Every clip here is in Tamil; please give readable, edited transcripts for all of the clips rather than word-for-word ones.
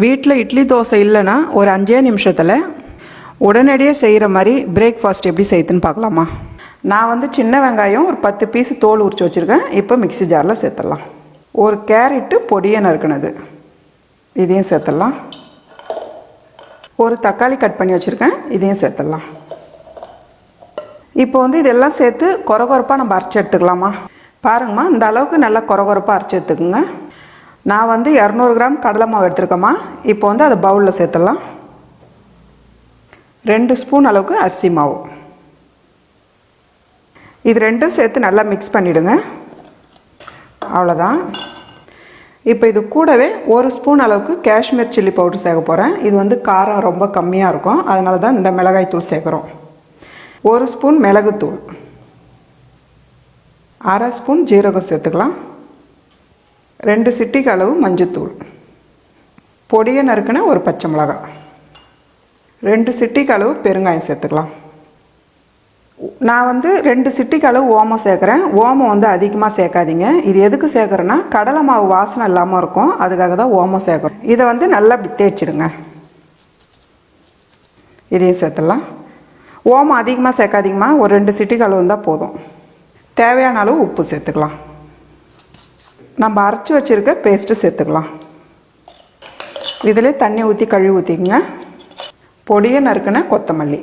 வீட்டில் இட்லி தோசை இல்லைன்னா ஒரு 5 நிமிஷத்தில் உடனடியாக செய்கிற மாதிரி பிரேக்ஃபாஸ்ட் எப்படி செய்யுதுன்னு பார்க்கலாமா. நான் வந்து சின்ன வெங்காயம் ஒரு 10 பீஸ் தோல் உரித்து வச்சுருக்கேன். இப்போ மிக்ஸி ஜாரில் சேர்த்துடலாம். ஒரு கேரட்டு பொடியை நறுக்குனது இதையும் சேர்த்துடலாம். ஒரு தக்காளி கட் பண்ணி வச்சுருக்கேன், இதையும் சேர்த்துடலாம். இப்போ வந்து இதெல்லாம் சேர்த்து கொரகொரப்பாக நம்ம அரைச்சி எடுத்துக்கலாமா. பாருங்கம்மா, இந்த அளவுக்கு நல்லா கொரகொரப்பாக அரைச்சி எடுத்துக்குங்க. நான் வந்து 200 கிராம் கடலை மாவு எடுத்துருக்கேம்மா. இப்போ வந்து அதை பவுலில் சேர்த்துடலாம். 2 ஸ்பூன் அளவுக்கு அரிசி மாவு, இது ரெண்டும் சேர்த்து நல்லா மிக்ஸ் பண்ணிவிடுங்க. அவ்வளோதான். இப்போ இது கூடவே 1 ஸ்பூன் அளவுக்கு காஷ்மீர் சில்லி பவுடர் சேர்க்க போகிறேன். இது வந்து காரம் ரொம்ப கம்மியாக இருக்கும், அதனால தான் இந்த மிளகாய் தூள் சேர்க்குறோம். 1 ஸ்பூன் மிளகுத்தூள், 1/2 ஸ்பூன் ஜீரகம் சேர்த்துக்கலாம். 2 சிட்டிக்கு அளவு மஞ்சத்தூள், பொடியை நறுக்கின ஒரு பச்சை மிளகாய், 2 சிட்டிக்கு அளவு பெருங்காயம் சேர்த்துக்கலாம். நான் வந்து 2 சிட்டிக்கு அளவு ஓமம் சேர்க்குறேன். ஓமம் வந்து அதிகமாக சேர்க்காதீங்க. இது எதுக்கு சேர்க்குறேன்னா கடலை மாவு வாசனை இல்லாமல் இருக்கும், அதுக்காக தான் ஓமம் சேர்க்குறோம். இதை வந்து நல்லா இப்படி தேய்ச்சிடுங்க. இதையும் சேர்த்துடலாம். ஓமம் அதிகமாக சேர்க்காதீங்கம்மா, ஒரு 2 சிட்டிக்கு அளவு இருந்தால் போதும். தேவையான அளவு உப்பு சேர்த்துக்கலாம். நம்ம அரைச்சி வச்சுருக்க பேஸ்ட்டு சேர்த்துக்கலாம். இதில் தண்ணி ஊற்றி கழுவி ஊற்றிக்கங்க. பொடியை நறுக்கின கொத்தமல்லி.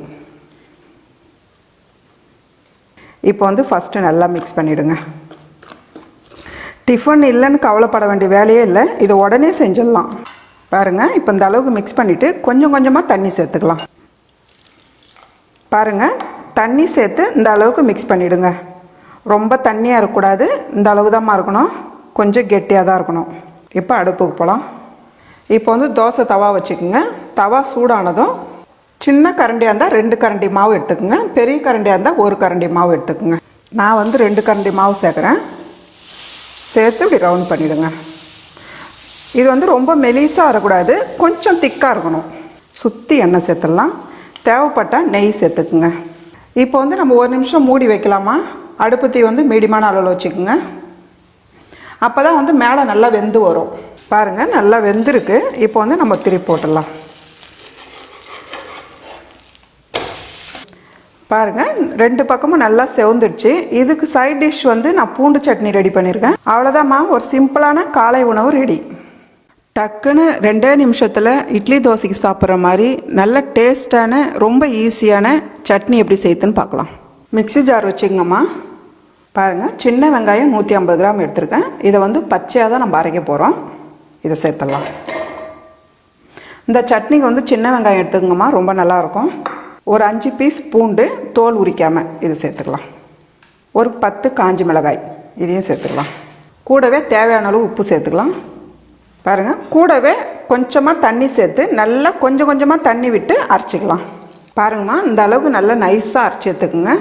இப்போ வந்து ஃபஸ்ட்டு நல்லா மிக்ஸ் பண்ணிவிடுங்க. டிஃபன் இல்லைன்னு கவலைப்பட வேண்டிய வேலையே இல்லை, இதை உடனே செஞ்சிடலாம். பாருங்கள், இப்போ இந்த அளவுக்கு மிக்ஸ் பண்ணிவிட்டு கொஞ்சம் கொஞ்சமாக தண்ணி சேர்த்துக்கலாம். பாருங்கள், தண்ணி சேர்த்து இந்த அளவுக்கு மிக்ஸ் பண்ணிவிடுங்க. ரொம்ப தண்ணியாக இருக்கக்கூடாது, இந்த அளவு தான் இருக்கணும், கொஞ்சம் கெட்டியாக தான் இருக்கணும். இப்போ அடுப்புக்கு போகலாம். இப்போ வந்து தோசை தவா வச்சுக்கோங்க. தவா சூடானதும் சின்ன கரண்டியாக இருந்தால் 2 கரண்டி மாவு எடுத்துக்கோங்க, பெரிய கரண்டியாக இருந்தால் 1 கரண்டி மாவு எடுத்துக்கோங்க. நான் வந்து 2 கரண்டி மாவு சேர்க்குறேன். சேர்த்து இப்படி ரவுண்ட் பண்ணிவிடுங்க. இது வந்து ரொம்ப மெலிசாக வரக்கூடாது, கொஞ்சம் திக்காக இருக்கணும். சுற்றி எண்ணெய் சேர்த்துடலாம். தேவைப்பட்டால் நெய் சேர்த்துக்குங்க. இப்போ வந்து நம்ம 1 நிமிஷம் மூடி வைக்கலாமா. அடுப்பு தீ வந்து மீடியமான அளவில் வச்சுக்கோங்க. அப்போ தான் வந்து மேலே நல்லா வெந்து வரும். பாருங்கள், நல்லா வெந்திருக்கு. இப்போ வந்து நம்ம திருப்பி போட்டுடலாம். பாருங்கள், 2 பக்கமும் நல்லா செவந்துடுச்சு. இதுக்கு சைட் டிஷ் வந்து நான் பூண்டு சட்னி ரெடி பண்ணியிருக்கேன். அவ்வளோதாம்மா, ஒரு சிம்பிளான காலை உணவு ரெடி. டக்குன்னு 2 நிமிஷத்தில் இட்லி தோசைக்கு சாப்பிட்ற மாதிரி நல்ல டேஸ்டான ரொம்ப ஈஸியான சட்னி எப்படி செய்யுதுன்னு பார்க்கலாம். மிக்ஸி ஜார் வச்சுக்கோங்கம்மா. பாருங்கள், சின்ன வெங்காயம் 150 கிராம் எடுத்துருக்கேன். இதை வந்து பச்சையாக தான் நம்ம அரைக்க போகிறோம். இதை சேர்த்துடலாம். இந்த சட்னிக்கு வந்து சின்ன வெங்காயம் எடுத்துக்கோங்கம்மா, ரொம்ப நல்லாயிருக்கும். ஒரு 5 பீஸ் பூண்டு தோல் உரிக்காமல் இது சேர்த்துக்கலாம். ஒரு 10 காஞ்சி மிளகாய், இதையும் சேர்த்துக்கலாம். கூடவே தேவையான அளவு உப்பு சேர்த்துக்கலாம். பாருங்கள், கூடவே கொஞ்சமாக தண்ணி சேர்த்து நல்லா கொஞ்சம் கொஞ்சமாக தண்ணி விட்டு அரைச்சிக்கலாம். பாருங்கம்மா, இந்த அளவுக்கு நல்லா நைஸாக அரைச்சி எடுத்துக்குங்க.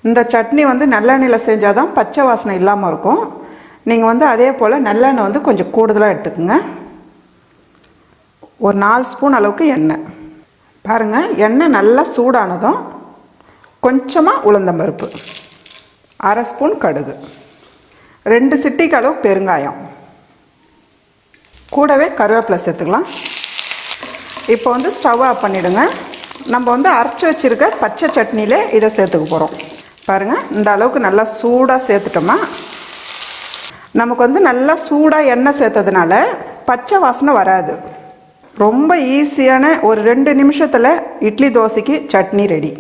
இந்த சட்னி வந்து நல்லெண்ணெயில் செஞ்சால் தான் பச்சை வாசனை இல்லாமல் இருக்கும். நீங்கள் வந்து அதே போல் நல்லெண்ணெய் வந்து கொஞ்சம் கூடுதலாக எடுத்துக்குங்க. ஒரு 4 ஸ்பூன் அளவுக்கு எண்ணெய். பாருங்கள், எண்ணெய் நல்லா சூடானதும் கொஞ்சமாக உளுந்தம்பருப்பு, 1/2 ஸ்பூன் கடுகு, 2 சிட்டிக்கு அளவு பெருங்காயம், கூடவே கருவேப்பிலை சேர்த்துக்கலாம். இப்போ வந்து ஸ்டவ் ஆஃப் பண்ணிவிடுங்க. நம்ம வந்து அரைச்சி வச்சுருக்க பச்சை சட்னியில் இதை சேர்த்துக்க போகிறோம். பாருங்கள், இந்த அளவுக்கு நல்லா சூடாக சேர்த்துட்டோமா. நமக்கு வந்து நல்லா சூடாக எண்ணெய் சேர்த்ததுனால பச்சை வாசனை வராது. ரொம்ப ஈஸியான ஒரு 2 நிமிஷத்தில் இட்லி தோசைக்கு சட்னி ரெடி.